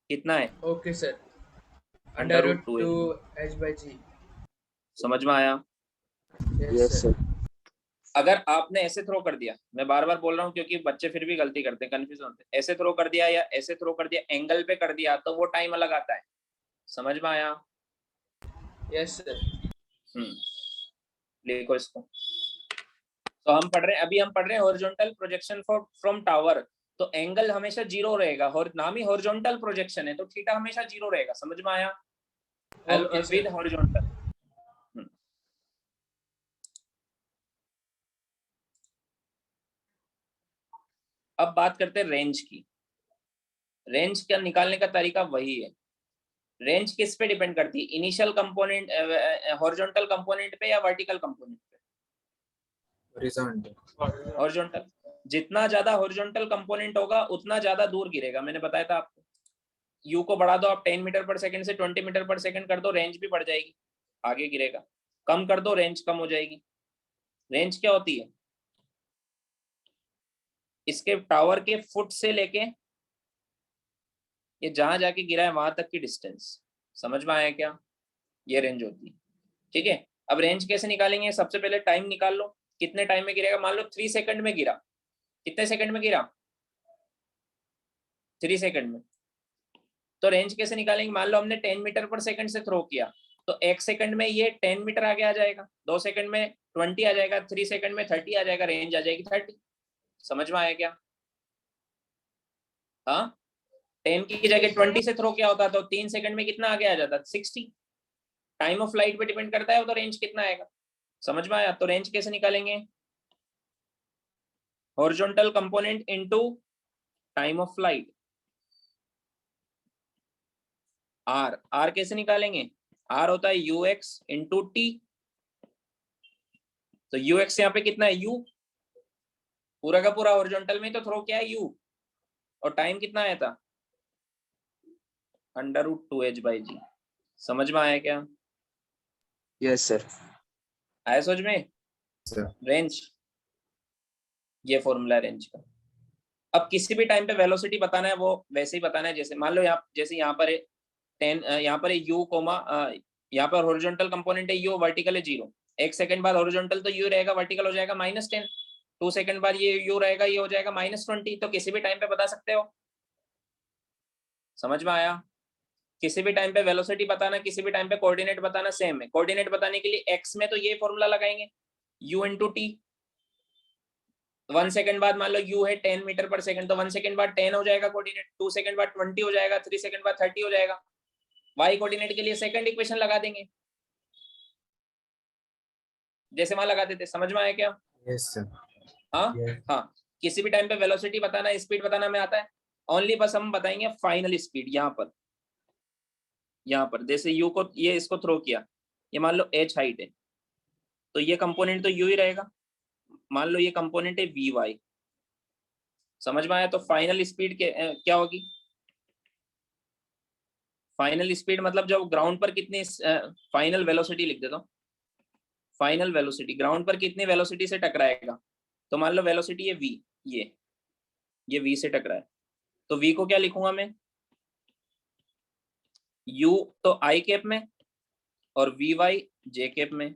कितना है? Okay sir. √2h। √2h/g। समझ में आया? Yes, yes sir. सर। अगर आपने ऐसे थ्रो कर दिया, मैं बार बार बोल रहा हूँ क्योंकि बच्चे फिर भी गलती करते हैं, कंफ्यूज होते हैं, ऐसे थ्रो कर दिया या ऐसे थ्रो कर दिया, एंगल पे कर दिया तो वो टाइम अलग आता है। समझ में आया? Yes sir. लिखो इसको। तो हम पढ़ रहे हैं, अभी हम पढ़ रहे हैं हॉरिजॉन्टल प्रोजेक्शन फ्रॉम टावर। तो एंगल हमेशा जीरो रहेगा, और नाम ही हॉरिजॉन्टल प्रोजेक्शन है, तो थीटा हमेशा जीरो रहेगा। समझ में आया? Okay with sir. हॉरिजॉन्टल। अब बात करते हैं रेंज की। रेंज का निकालने का तरीका वही है। रेंज किस पे डिपेंड करती है? इनिशियल कंपोनेंट, हॉरिजॉन्टल कंपोनेंट पे या वर्टिकल कंपोनेंट पे? हॉरिजॉन्टल। हॉरिजॉन्टल। जितना ज्यादा हॉरिजॉन्टल कंपोनेंट होगा उतना ज्यादा दूर गिरेगा। मैंने बताया था आपको। यू को बढ़ा दो आप 10 मीटर पर सेकंड से 20 मीटर पर सेकंड कर दो, रेंज भी बढ़ जाएगी, आगे गिरेगा। कम कर दो, रेंज कम हो जाएगी। रेंज क्या होती है? इसके टावर के फुट से लेके ये जहां जाके गिरा है वहां तक की डिस्टेंस। समझ में आया क्या? ये रेंज होती है। ठीक है। अब रेंज कैसे निकालेंगे? सबसे पहले टाइम निकाल लो, कितने टाइम में गिरेगा। मान लो 3 सेकंड में गिरा। कितने सेकंड में गिरा? 3 सेकंड में। तो रेंज कैसे निकालेंगे? मान लो हमने 10 मीटर पर सेकंड से थ्रो किया, तो 1 सेकंड में ये 10 मीटर आगे आ जाएगा, 2 सेकंड में 20 आ जाएगा, 3 सेकंड में 30 आ जाएगा, रेंज आ जाएगी 30। समझ में आया क्या? हाँ, 10 की जगह 20 से थ्रो किया होता तो 3 सेकंड में कितना आगे आ जाता? 60। टाइम ऑफ फ्लाइट पे डिपेंड करता है, तो रेंज कितना आएगा। समझ में आया? तो रेंज कैसे निकालेंगे? Horizontal component into time of flight. R, R कैसे निकालेंगे? आर होता है यू एक्स इंटू टी। तो यू एक्स यहाँ पे कितना है? यू। पूरा का पूरा हॉरिजॉन्टल में तो थ्रो किया है यू, और टाइम कितना आया था? √2h/g। समझ में आया क्या? Yes sir. आया समझ में? सर रेंज, ये फॉर्मूला रेंज का। अब किसी भी टाइम पे वेलोसिटी बताना है वो वैसे ही बताना है, जैसे मान लो यहाँ, जैसे यहाँ पर है 10, यहाँ पर है u कोमा, यहाँ पर हॉरिजॉन्टल कंपोनेंट है u, वर्टिकल है 0। 1 सेकंड बाद हॉरिजॉन्टल तो u रहेगा, वर्टिकल हो जाएगा -10। 2 सेकंड बाद ये u रहेगा, ये हो जाएगा -20। तो किसी भी टाइम पे बता सकते हो। समझ में आया? किसी भी टाइम पे वेलोसिटी बताना, किसी भी टाइम पे कोऑर्डिनेट बताना सेम है। कोऑर्डिनेट बताने के लिए x में तो ये फॉर्मूला लगाएंगे, u इंटू टी। 1 सेकंड बाद मान लो u है 10 मीटर पर सेकंड, तो 1 सेकंड बाद 10 हो जाएगा कोऑर्डिनेट, 2 सेकंड बाद 20 हो जाएगा, 3 सेकंड बाद 30 हो जाएगा। y कोऑर्डिनेट के लिए सेकंड इक्वेशन लगा देंगे, जैसे वहां लगाते थे। समझ में आया क्या? Yes sir. हाँ Yes. हाँ। किसी भी टाइम पे वेलोसिटी बताना, स्पीड बताना में आता है। ओनली बस हम बताएंगे फाइनल स्पीड। यहाँ पर जैसे यू को, ये इसको थ्रो किया, ये मान लो h हाइट है, तो ये कंपोनेंट तो यू ही रहेगा। मान लो ये कंपोनेंट है vy। समझ में आया? तो फाइनल स्पीड क्या होगी? फाइनल स्पीड मतलब जब ग्राउंड पर कितनी, फाइनल वेलोसिटी लिख देता हूँ। फाइनल वेलोसिटी ग्राउंड पर कितनी वेलोसिटी से टकराएगा। तो मान लो वेलोसिटी है v, ये v से टकराए, तो v को क्या लिखूंगा मैं? u तो i कैप में, और vy j कैप में।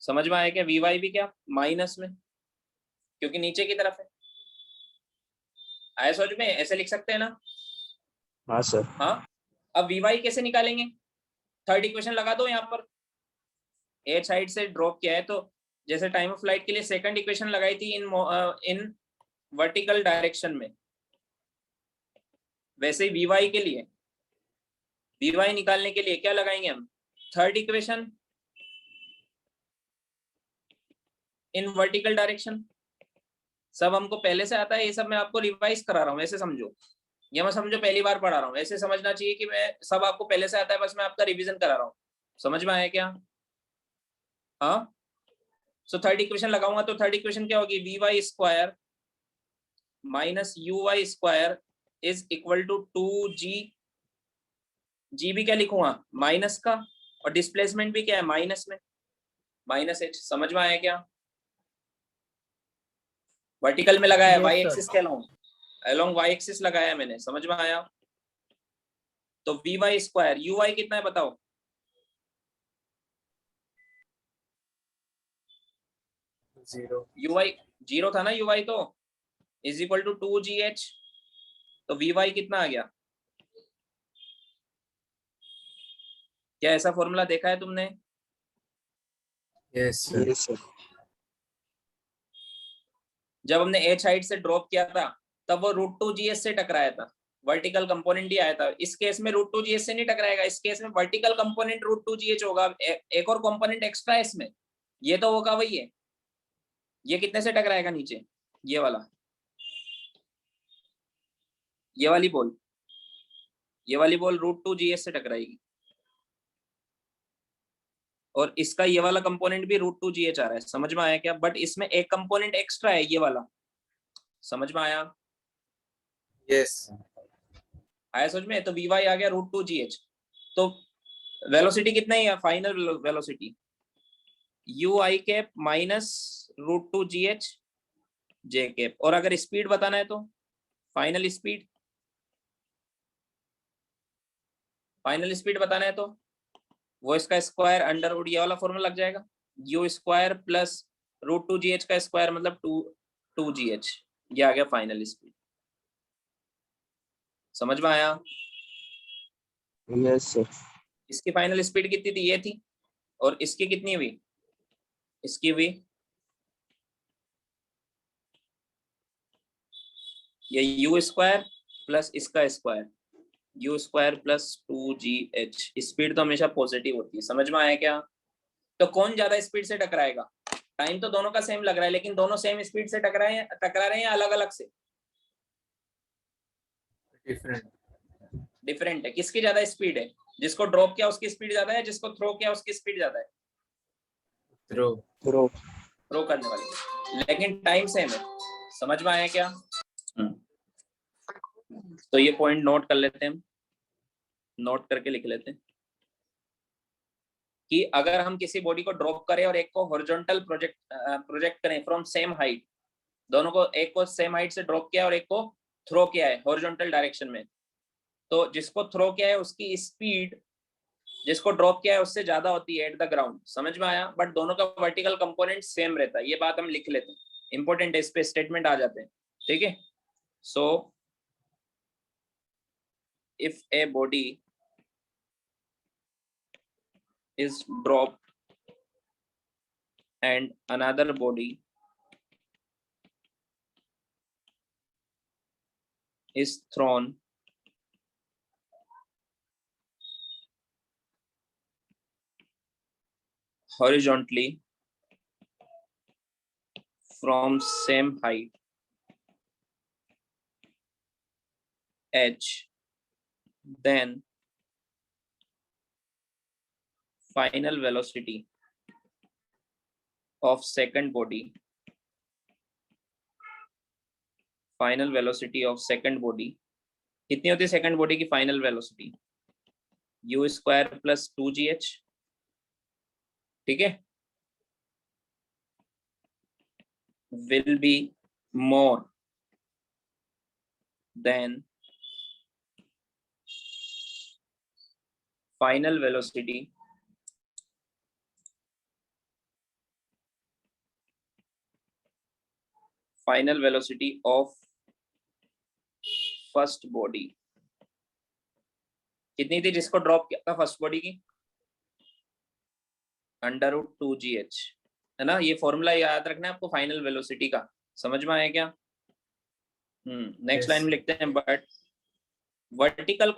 समझ में आया क्या? vy भी क्या माइनस में, क्योंकि नीचे की तरफ है। आया समझ में? ऐसे लिख सकते हैं ना? हाँ सर। हाँ। अब vy कैसे निकालेंगे? थर्ड इक्वेशन लगा दो यहाँ पर। h हाइट से ड्रॉप किया है, तो जैसे टाइम ऑफ फ्लाइट के लिए सेकंड इक्वेशन लगाई थी इन वर्टिकल डायरेक्शन में, वैसे ही vy के लिए, vy निकालने के लिए क्या लगाएंगे हम? Third equation in vertical direction. सब हमको पहले से आता है, ये सब मैं आपको रिवाइज करा रहा हूँ, ऐसे समझो। ये मैं समझो पहली बार पढ़ा रहा हूँ, ऐसे समझना चाहिए कि मैं सब आपको पहले से आता है, बस मैं आपका रिवीजन करा रहा हूँ। समझ में आया क्या? हाँ। सो थर्ड इक्वेशन लगाऊंगा, तो थर्ड इक्वेशन क्या होगी? vy square minus uy square is equal to 2g। g भी क्या लिखूंगा? माइनस का, और डिस्प्लेसमेंट भी क्या है? माइनस में, -h। समझ में आया क्या? वर्टिकल में लगाया, Yes, y sir. एक्सिस के अलोंग y एक्सिस लगाया मैंने। समझ में आया? तो vy स्क्वायर, uy कितना है बताओ? 0. ui 0 था ना, ui तो इज इक्वल टू 2gh, तो vy कितना आ गया? क्या ऐसा फॉर्मूला देखा है तुमने? Yes, sir. Yes, sir. जब हमने h हाइट से ड्रॉप किया था तब वो √2gh से टकराया था, वर्टिकल कंपोनेंट ही आया था। इस केस में √2gh से नहीं टकराएगा, इस केस में वर्टिकल कंपोनेंट √2gh होगा। एक और कंपोनेंट एक्स्ट्रा है इसमें, ये तो होगा वही है। ये कितने से टकराएगा नीचे? ये वाला, ये वाली बॉल, ये वाली बॉल √2gh से टकराएगी, और इसका ये वाला कंपोनेंट भी √2gh आ रहा है। समझ में आया क्या? बट इसमें एक कंपोनेंट एक्स्ट्रा है, ये वाला। समझ में आया? Yes. आया समझ में? तो vy आ गया √2gh। तो वेलोसिटी कितना है? Final velocity ui cap minus √2gh j cap. और अगर स्पीड बताना है तो फाइनल स्पीड, फाइनल स्पीड बताना है तो वो इसका स्क्वायर अंडर रूट, ये वाला फॉर्मूला लग जाएगा, u स्क्वायर प्लस √2gh का स्क्वायर मतलब 2gh। ये आ गया फाइनल स्पीड। समझ में आया? Yes, sir. इसकी फाइनल स्पीड कितनी थी? ये थी। और इसकी कितनी हुई? इसकी हुई ये u स्क्वायर प्लस इसका square, u square plus 2gh। Speed तो हमेशा पॉजिटिव होती है। समझ में आया क्या? तो कौन ज्यादा स्पीड से टकराएगा? टाइम तो दोनों का सेम लग रहा है, लेकिन दोनों सेम स्पीड से टकरा रहे हैं या अलग अलग से? Different. डिफरेंट है। किसकी ज्यादा स्पीड है? जिसको ड्रॉप किया उसकी स्पीड ज्यादा है, जिसको थ्रो किया उसकी स्पीड ज्यादा है? Throw. Throw. थ्रो करने वाली, लेकिन टाइम सेम है। समझ में आया क्या? तो ये पॉइंट नोट कर लेते हैं, हम नोट करके लिख लेते हैं कि अगर हम किसी बॉडी को ड्रॉप करें और एक को हॉरिजॉन्टल प्रोजेक्ट करें फ्रॉम सेम हाइट, दोनों को, एक को सेम हाइट से ड्रॉप किया और एक को थ्रो किया है हॉरिजॉन्टल डायरेक्शन में, तो जिसको थ्रो किया है उसकी स्पीड जिसको ड्रॉप किया है उससे ज्यादा होती है एट द ग्राउंड। समझ में आया? बट दोनों का वर्टिकल कंपोनेंट सेम रहता है। ये बात हम लिख लेते हैं, इंपॉर्टेंट है, इस पे स्टेटमेंट आ जाते हैं। ठीक है? सो if a body is dropped and another body is thrown horizontally from same height h, then final velocity of second body कितनी होती है सेकंड बॉडी की final velocity? u square plus 2gh। ठीक है? will be more than final velocity of first body. कितनी थी जिसको drop किया था फर्स्ट बॉडी की? √2gh, है ना? ये फॉर्मूला याद रखना है आपको फाइनल वेलोसिटी का। समझ में आया क्या? नेक्स्ट लाइन में लिखते हैं, but vertical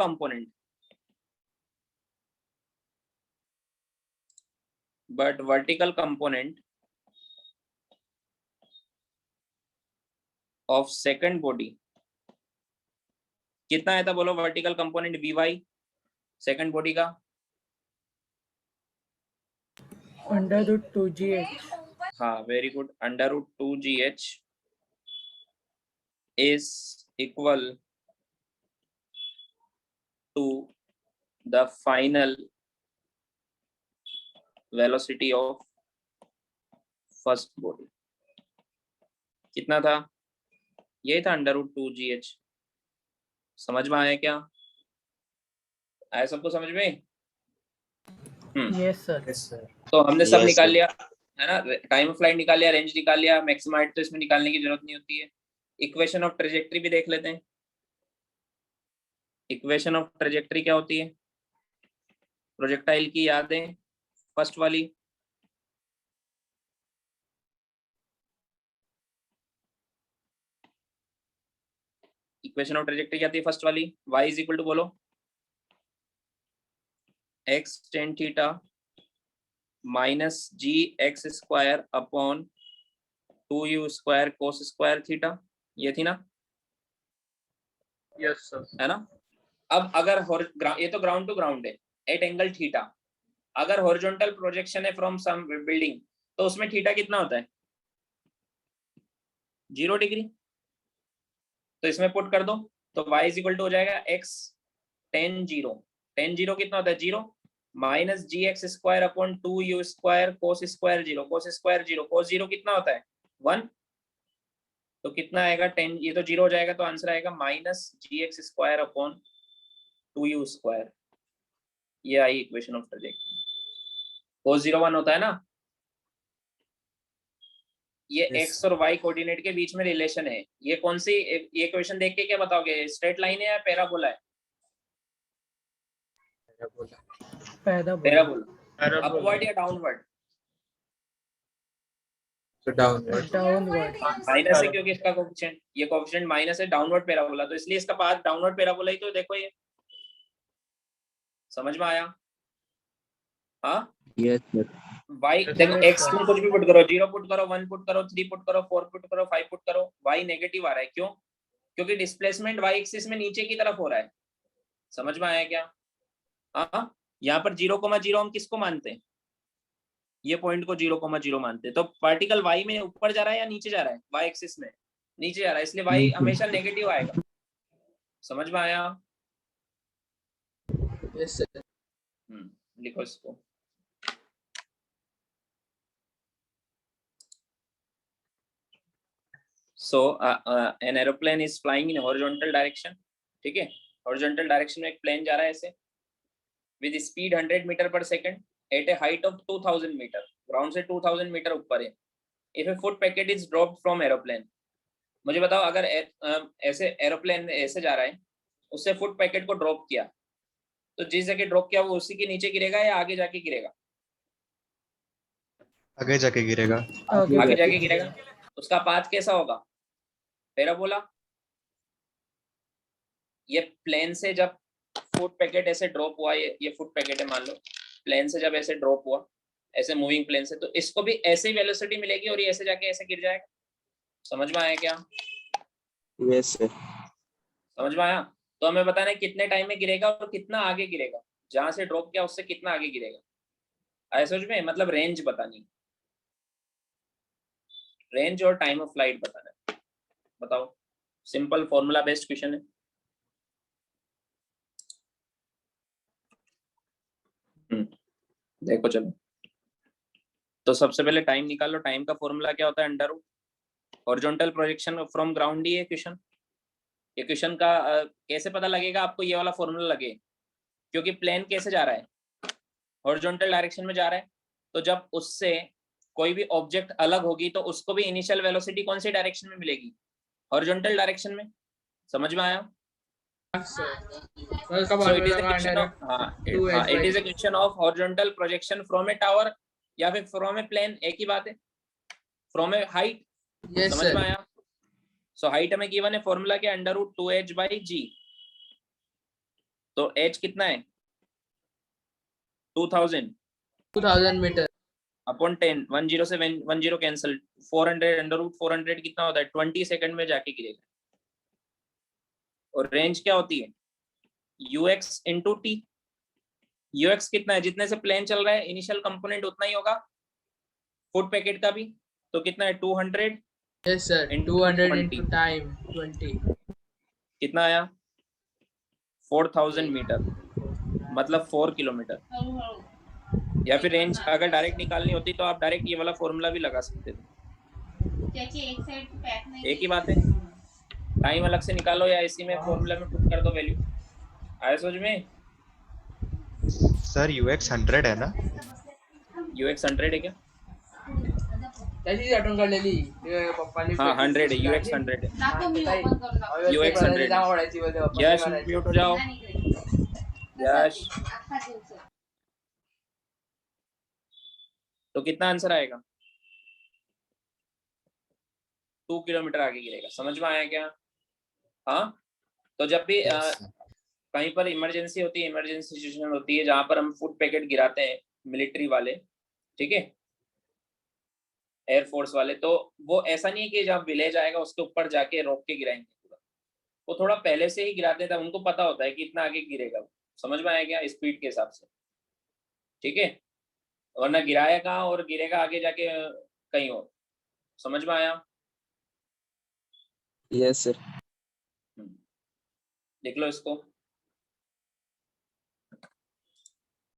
component of second body कितना आया था? बोलो vertical component vy second body का। √2gh। हाँ, very good. √2gh is equal to the final velocity of first body। कितना था? ये था √2gh। समझ में आया क्या? आया सबको समझ में? Yes sir. तो हमने सब Yes, निकाल sir. लिया। है ना, टाइम ऑफ फ्लाइट निकाल लिया, रेंज निकाल लिया, मैक्सिमम हाइट तो इसमें निकालने की जरूरत नहीं होती है। इक्वेशन ऑफ ट्रेजेक्ट्री भी देख लेते हैं। इक्वेशन ऑफ ट्रेजेक्ट्री क्या होती है? प्रोजेक्टाइल की यादें, फर्स्ट वाली, इक्वेशन ऑफ ट्रेजेक्ट्री क्या थी फर्स्ट वाली? y इज इक्वल टू, बोलो, x tan थीटा माइनस जी x square upon 2u square cos square theta, ये थी ना, यस सर। है ना। अब अगर ये तो ग्राउंड टू ग्राउंड है एट एंगल थीटा, अगर हॉरिजॉन्टल प्रोजेक्शन है फ्रॉम सम बिल्डिंग तो उसमें थीटा कितना होता है? 0 डिग्री। तो इसमें पुट कर दो तो y इज इक्वल टू हो जाएगा x tan 0, tan 0 कितना होता है? 0 माइनस जी x square upon 2u square cos square 0, cos square 0, cos 0 कितना होता है? 1। तो कितना आएगा? 10, ये तो 0 हो जाएगा, तो आंसर आएगा माइनस जी x square upon 2u square. ये आई इक्वेशन ऑफ ट्रेजेक्ट्री। कोस 0 1 होता है ना। ये Yes. x और y कोऑर्डिनेट के बीच में रिलेशन है। ये कौन सी, ये इक्वेशन देख के क्या बताओगे? स्ट्रेट लाइन है या पैराबोला है? पैराबोला। अपवर्ड या डाउनवर्ड? So downward. माइनस है क्योंकि इसका कोएफिशिएंट, ये कोएफिशिएंट माइनस है, डाउनवर्ड पैराबोला, तो इसलिए इसका पाथ डाउनवर्ड पैराबोला ही तो। देखो ये समझ में आया? हाँ यस सर। y देखो x में कुछ भी पुट करो, 0 पुट करो, 1 पुट करो, 3 पुट करो, 4 पुट करो, 5 पुट करो, y नेगेटिव आ रहा है। क्यों? क्योंकि डिस्प्लेसमेंट y एक्सिस में नीचे की तरफ हो रहा है। समझ में आया क्या? हाँ, यहाँ पर 0,0 हम किसको मानते हैं? ये पॉइंट को 0,0 मानते हैं। तो पार्टिकल y में ऊपर जा रहा है या नीचे जा रहा है? y एक्सिस में नीचे जा रहा है, इसलिए y हमेशा नेगेटिव आएगा। समझ में आया? Yes sir. लिखो इसको। So an aeroplane is flying in horizontal direction, ठीक है, horizontal direction में एक प्लेन जा रहा है ऐसे with speed 100 मीटर पर second at a height of 2000 metre, ground से 2000 मीटर ऊपर है। If a food packet is dropped from aeroplane, मुझे बताओ अगर ऐसे एरोप्लेन ऐसे जा रहा है, उससे फुट पैकेट को ड्रॉप किया, तो जिस जगह ड्रॉप किया वो उसी के नीचे गिरेगा या आगे जाके गिरेगा? आगे जाके गिरेगा। आगे जाके गिरेगा। उसका पाथ कैसा होगा? पैराबोला। ये प्लेन से जब फूड पैकेट ऐसे ड्रॉप हुआ, ये फूड पैकेट है मान लो, प्लेन से जब ऐसे ड्रॉप हुआ, ऐसे मूविंग प्लेन से, तो इसको भी ऐसे ही वेलोसिटी मिलेगी और ये ऐसे जाके ऐसे गिर जाएगा। समझ में आया क्या? Yes sir. समझ में आया? तो हमें बताना है कितने टाइम में गिरेगा और कितना आगे गिरेगा, जहां से ड्रॉप किया उससे कितना आगे गिरेगा। आया समझ में? मतलब रेंज बतानी, रेंज और टाइम ऑफ फ्लाइट बताना है। बताओ, सिंपल फॉर्मूला बेस्ड क्वेश्चन है। देखो चलो, तो सबसे पहले टाइम निकालो। टाइम का फॉर्मूला क्या होता है? Under root horizontal projection from ground ही है क्वेश्चन। ये क्वेश्चन का कैसे पता लगेगा आपको ये वाला फॉर्मूला लगे? क्योंकि प्लेन कैसे जा रहा है? हॉरिजॉन्टल डायरेक्शन में जा रहा है, तो जब उससे कोई भी ऑब्जेक्ट अलग होगी तो उसको भी इनिशियल वेलोसिटी कौन सी डायरेक्शन में मिलेगी? हॉरिजॉन्टल डायरेक्शन में। समझ में आया? So it is a question of, it is a question of horizontal projection from a tower या फिर from a plane, एक ही बात है, from a height। समझ में आया? So height हमें given है, फॉर्मूला क्या? Under root 2h by g। तो h कितना है? 2000 मीटर अपॉन 10, 10 से 10 कैंसिल, 400 अंडर रूट 400 कितना होता है? 20 सेकंड में जाके गिरेगा। और रेंज क्या होती है? ux into T. ux कितना है? जितने से प्लेन चल रहा है इनिशियल कंपोनेंट उतना ही होगा, फुट पैकेट का भी। तो कितना है? 200। यस सर, 200 into टाइम 20 कितना आया? 4000 मीटर, मतलब 4 किलोमीटर। या फिर रेंज अगर डायरेक्ट निकालनी होती तो आप डायरेक्ट ये वाला फॉर्मूला भी लगा सकते थे। एक ही बात है, टाइम अलग से निकालो या इसी में फॉर्मूला में पुट कर दो वैल्यू। आया समझ में? सर ux 100 है ना? ux 100 है क्या? त्याची आठवण काढलेली ते पप्पांनी हाँ पेटी 100 है सुटली UX काढली. 100 है दाखव मी ताई, ओपन करून दाखव. अहो, UX ते 100 जाम आवडायची बोलते पप्पा, यश ते करायचे. म्यूट हो जाओ नाही इकडे. यश आता दिवस. तो कितना आंसर आएगा 2 किलोमीटर आगे गिरेगा समझ में आया क्या हाँ तो जब भी Yes. कहीं पर इमरजेंसी होती है इमरजेंसी सिचुएशन होती है जहां पर हम फूड पैकेट गिराते हैं मिलिट्री वाले ठीक है एयरफोर्स वाले तो वो ऐसा नहीं है कि जब विलेज आएगा उसके ऊपर जाके रोक के गिराएंगे पूरा वो थोड़ा पहले से ही गिराते थे उनको पता होता है कि इतना आगे गिरेगा वो समझ में आया क्या स्पीड के हिसाब से ठीक है वरना गिराएगा और गिरेगा आगे जाके कहीं और समझ में आया Yes, sir. लिख लो इसको